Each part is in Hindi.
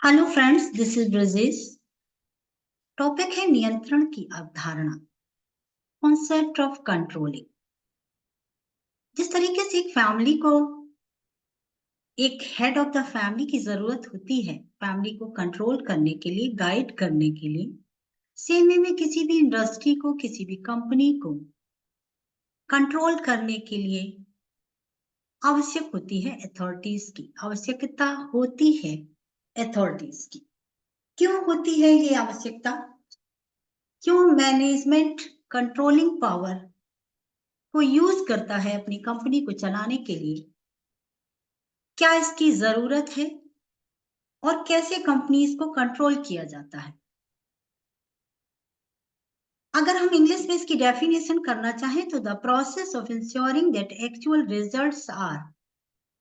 Hello friends, this is Brajesh. Topic है नियंत्रण की अवधारणा, कॉन्सेप्ट ऑफ कंट्रोलिंग। जिस तरीके से एक फैमिली को एक हेड ऑफ द फैमिली की जरूरत होती है फैमिली को कंट्रोल करने के लिए, गाइड करने के लिए, सेम वे में किसी भी इंडस्ट्री को, किसी भी कंपनी को कंट्रोल करने के लिए आवश्यक होती है अथॉरिटीज की, आवश्यकता होती है अथॉरिटीज की। क्यों होती है ये आवश्यकता? क्यों मैनेजमेंट कंट्रोलिंग पावर को यूज करता है अपनी कंपनी को चलाने के लिए? क्या इसकी जरूरत है और कैसे कंपनीज को कंट्रोल किया जाता है? अगर हम इंग्लिश में इसकी डेफिनेशन करना चाहें तो the process of ensuring that actual results are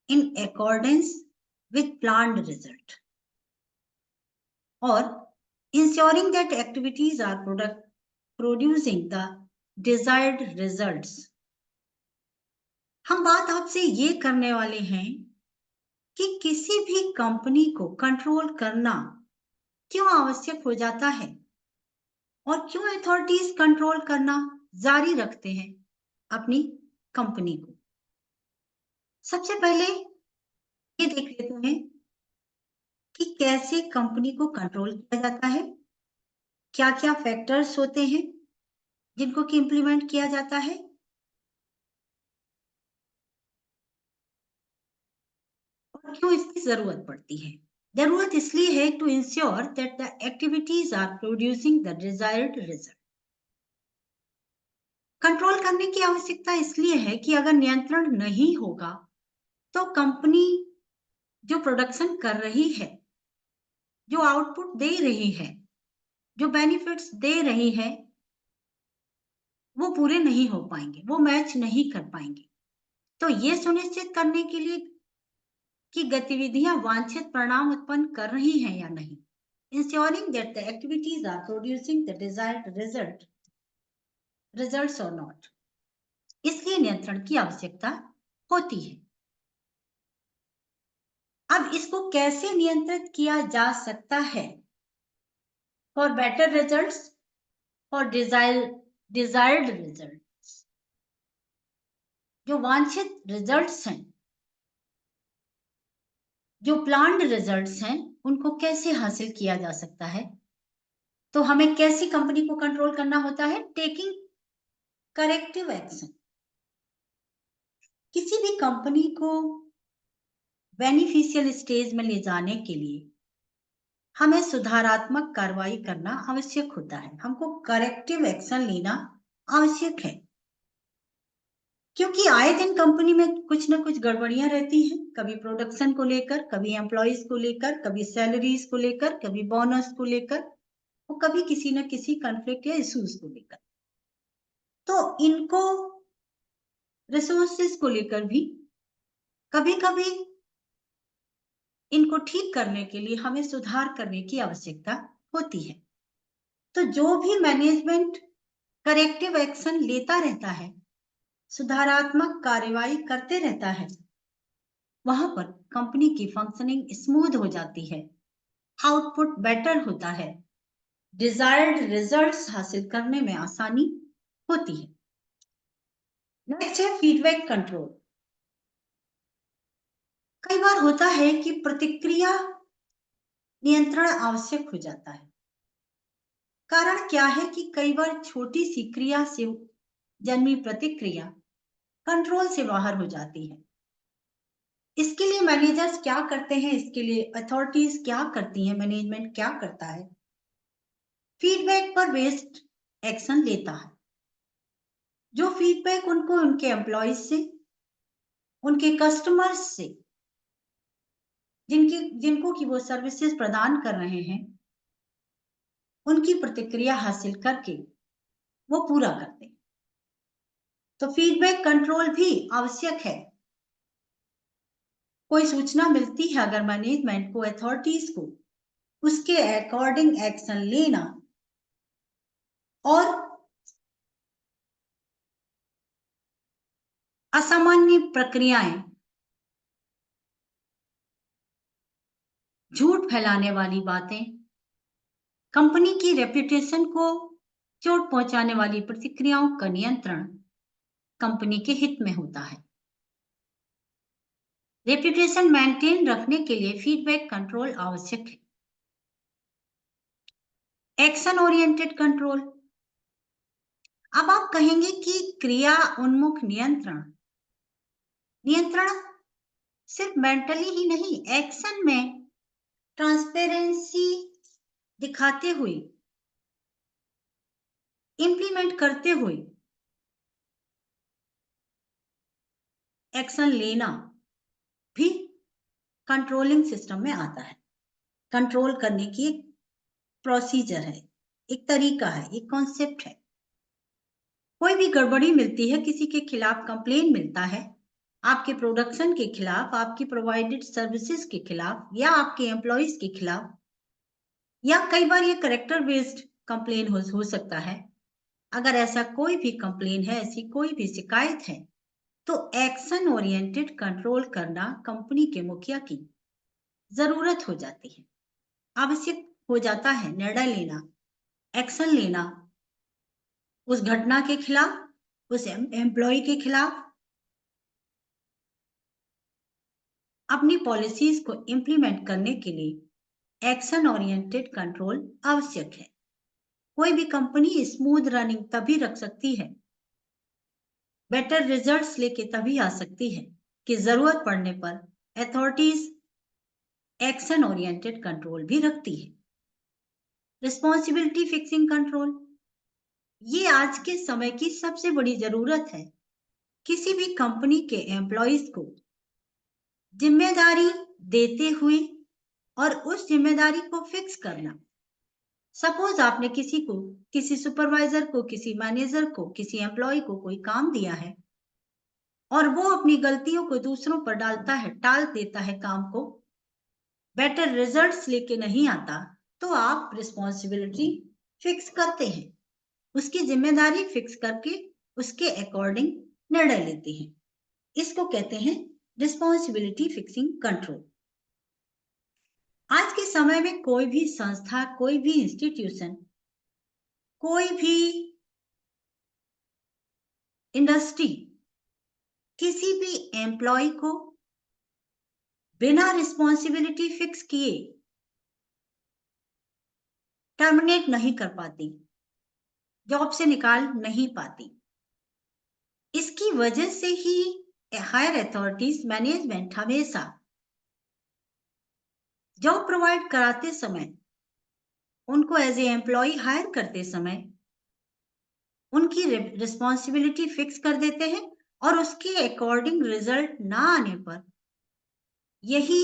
in accordance with planned result और ensuring that activities are producing the desired results. हम बात आपसे ये करने वाले हैं कि किसी भी कंपनी को कंट्रोल करना क्यों आवश्यक हो जाता है और क्यों अथॉरिटीज कंट्रोल करना जारी रखते हैं अपनी कंपनी को। सबसे पहले ये देख लेते हैं कि कैसे कंपनी को कंट्रोल किया जाता है, क्या क्या फैक्टर्स होते हैं जिनको कि इंप्लीमेंट किया जाता है और क्यों इसकी जरूरत पड़ती है। जरूरत इसलिए है to ensure that the activities are producing the desired result. Control करने की आवश्यकता इसलिए है कि अगर नियंत्रण नहीं होगा तो कंपनी जो प्रोडक्शन कर रही है, जो आउटपुट दे रही है, जो बेनिफिट्स दे रही है, वो पूरे नहीं हो पाएंगे, वो मैच नहीं कर पाएंगे। तो ये सुनिश्चित करने के लिए कि गतिविधियां वांछित परिणाम उत्पन्न कर रही हैं या नहीं, ensuring that the activities are producing the desired results or not, इसलिए नियंत्रण की आवश्यकता होती है। अब इसको कैसे नियंत्रित किया जा सकता है फॉर बेटर रिजल्ट्स और डिजायर्ड रिजल्ट्स? जो वांछित रिजल्ट्स हैं, जो प्लान्ड रिजल्ट्स हैं, उनको कैसे हासिल किया जा सकता है? तो हमें कैसी कंपनी को कंट्रोल करना होता है? Taking corrective action. किसी भी कंपनी को बेनिफिशियल स्टेज में ले जाने के लिए हमें सुधारात्मक कार्रवाई करना आवश्यक होता है, हमको करेक्टिव एक्शन लेना आवश्यक है, क्योंकि आए दिन कंपनी में कुछ ना कुछ गड़बड़ियां रहती हैं, कभी प्रोडक्शन को लेकर, कभी एम्प्लॉइज को लेकर, कभी सैलरीज को लेकर, कभी बोनस को लेकर, और कभी किसी न किसी कॉन्फ्लिक्ट या इश्यूज को लेकर। तो इनको रिसोर्सेज को लेकर भी कभी कभी इनको ठीक करने के लिए हमें सुधार करने की आवश्यकता होती है। तो जो भी मैनेजमेंट करेक्टिव एक्शन लेता रहता है, सुधारात्मक कार्रवाई करते रहता है, वहां पर कंपनी की फंक्शनिंग स्मूथ हो जाती है, आउटपुट बेटर होता है, डिजायर्ड रिजल्ट्स हासिल करने में आसानी होती है। नेक्स्ट है फीडबैक कंट्रोल। कई बार होता है कि प्रतिक्रिया नियंत्रण आवश्यक हो जाता है। कारण क्या है कि कई बार छोटी सी क्रिया से जन्मी प्रतिक्रिया कंट्रोल से बाहर हो जाती है। इसके लिए मैनेजर्स क्या करते हैं, इसके लिए अथॉरिटीज क्या करती हैं, मैनेजमेंट क्या करता है? फीडबैक पर बेस्ड एक्शन लेता है। जो फीडबैक उनको उनके एम्प्लॉयज से, उनके कस्टमर्स से, जिनको कि वो सर्विसेज प्रदान कर रहे हैं, उनकी प्रतिक्रिया हासिल करके वो पूरा करते हैं। तो फीडबैक कंट्रोल भी आवश्यक है। कोई सूचना मिलती है अगर मैनेजमेंट को, अथॉरिटीज को, उसके अकॉर्डिंग एक्शन लेना और असामान्य प्रक्रियाएं झूठ फैलाने वाली बातें, कंपनी की रेपुटेशन को चोट पहुंचाने वाली प्रतिक्रियाओं का नियंत्रण कंपनी के हित में होता है। रेपुटेशन मेंटेन रखने के लिए फीडबैक कंट्रोल आवश्यक है। Action oriented control. अब आप कहेंगे कि क्रिया उन्मुख नियंत्रण सिर्फ मेंटली ही नहीं, एक्शन में ट्रांसपेरेंसी दिखाते हुए, इंप्लीमेंट करते हुए एक्शन लेना भी कंट्रोलिंग सिस्टम में आता है। कंट्रोल करने की एक प्रोसीजर है, एक तरीका है, एक कॉन्सेप्ट है। कोई भी गड़बड़ी मिलती है, किसी के खिलाफ कंप्लेन मिलता है, आपके प्रोडक्शन के खिलाफ, आपकी प्रोवाइडेड सर्विसेज के खिलाफ, या आपके एम्प्लॉइज के खिलाफ, या कई बार ये कैरेक्टर बेस्ड कंप्लेन हो सकता है। अगर ऐसा कोई भी कंप्लेन है, ऐसी कोई भी शिकायत है, तो एक्शन ओरिएंटेड कंट्रोल करना कंपनी के मुखिया की जरूरत हो जाती है, आवश्यक हो जाता है। निर्णय लेना, एक्शन लेना उस घटना के खिलाफ, उस एम्प्लॉय के खिलाफ, अपनी पॉलिसीज को इंप्लीमेंट करने के लिए एक्शन ओरिएंटेड कंट्रोल आवश्यक है। कोई भी कंपनी स्मूथ रनिंग तभी रख सकती है, बेटर रिजल्ट्स लेके तभी आ सकती है कि जरूरत पड़ने पर अथॉरिटीज एक्शन ओरिएंटेड कंट्रोल भी रखती है। रिस्पॉन्सिबिलिटी फिक्सिंग कंट्रोल, ये आज के समय की सबसे बड़ी जरूरत है। किसी भी कंपनी के एम्प्लॉइज को जिम्मेदारी देते हुए और उस जिम्मेदारी को फिक्स करना। सपोज आपने किसी सुपरवाइजर को, किसी मैनेजर को, किसी एम्प्लॉय को कोई काम दिया है और वो अपनी गलतियों को दूसरों पर डालता है, टाल देता है काम को, बेटर रिजल्ट्स लेके नहीं आता, तो आप रिस्पॉन्सिबिलिटी फिक्स करते हैं, उसकी जिम्मेदारी फिक्स करके उसके अकॉर्डिंग निर्णय लेते हैं। इसको कहते हैं रिस्पॉन्सिबिलिटी फिक्सिंग कंट्रोल। आज के समय में कोई भी संस्था, कोई भी इंस्टीट्यूशन, कोई भी इंडस्ट्री किसी भी एम्प्लॉय को बिना रिस्पॉन्सिबिलिटी फिक्स किए टर्मिनेट नहीं कर पाती, जॉब से निकाल नहीं पाती। इसकी वजह से ही हायर अथॉरिटीज, मैनेजमेंट हमेशा जॉब प्रोवाइड कराते समय, उनको एज ए एम्प्लॉय हायर करते समय उनकी रिस्पॉन्सिबिलिटी फिक्स कर देते हैं और उसके अकॉर्डिंग रिजल्ट ना आने पर यही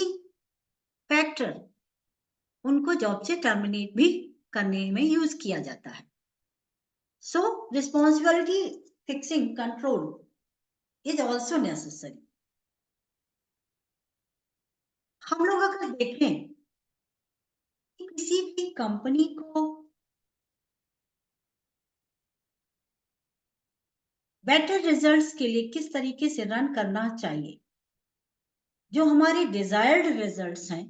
फैक्टर उनको जॉब से टर्मिनेट भी करने में यूज किया जाता है। सो responsibility fixing control is also necessary. हम लोग अगर देखें कि किसी भी कंपनी को बेटर रिजल्ट्स के लिए किस तरीके से रन करना चाहिए, जो हमारे डिजायर्ड रिजल्ट्स हैं,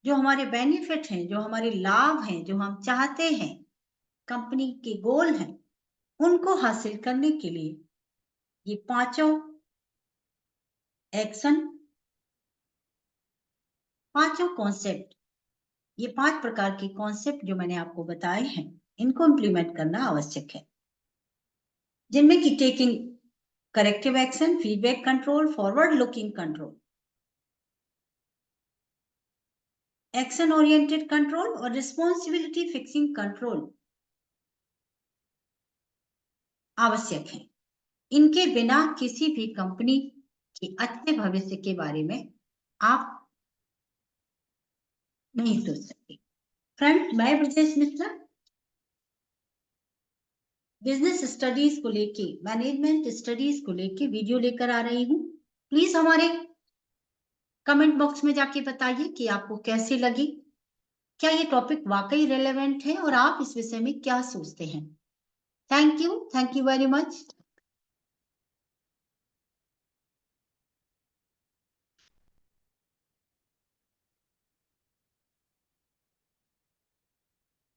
जो हमारे बेनिफिट हैं, जो हमारे लाभ हैं, जो हम चाहते हैं, कंपनी के गोल हैं, उनको हासिल करने के लिए ये पांचों एक्शन, पांचों कॉन्सेप्ट, ये 5 प्रकार के कॉन्सेप्ट जो मैंने आपको बताए हैं, इनको इंप्लीमेंट करना आवश्यक है, जिनमें कि taking corrective action, feedback control, forward looking control, action oriented control और रिस्पॉन्सिबिलिटी फिक्सिंग कंट्रोल आवश्यक है। इनके बिना किसी भी कंपनी के अच्छे भविष्य के बारे में आप नहीं सोच सकते। फ्रेंड, मैं ब्रजेश मिश्रा बिजनेस स्टडीज को लेके, मैनेजमेंट स्टडीज को लेके वीडियो लेकर आ रही हूँ। प्लीज हमारे कमेंट बॉक्स में जाके बताइए कि आपको कैसे लगी, क्या ये टॉपिक वाकई रेलेवेंट है और आप इस विषय में क्या सोचते हैं। Thank you very much.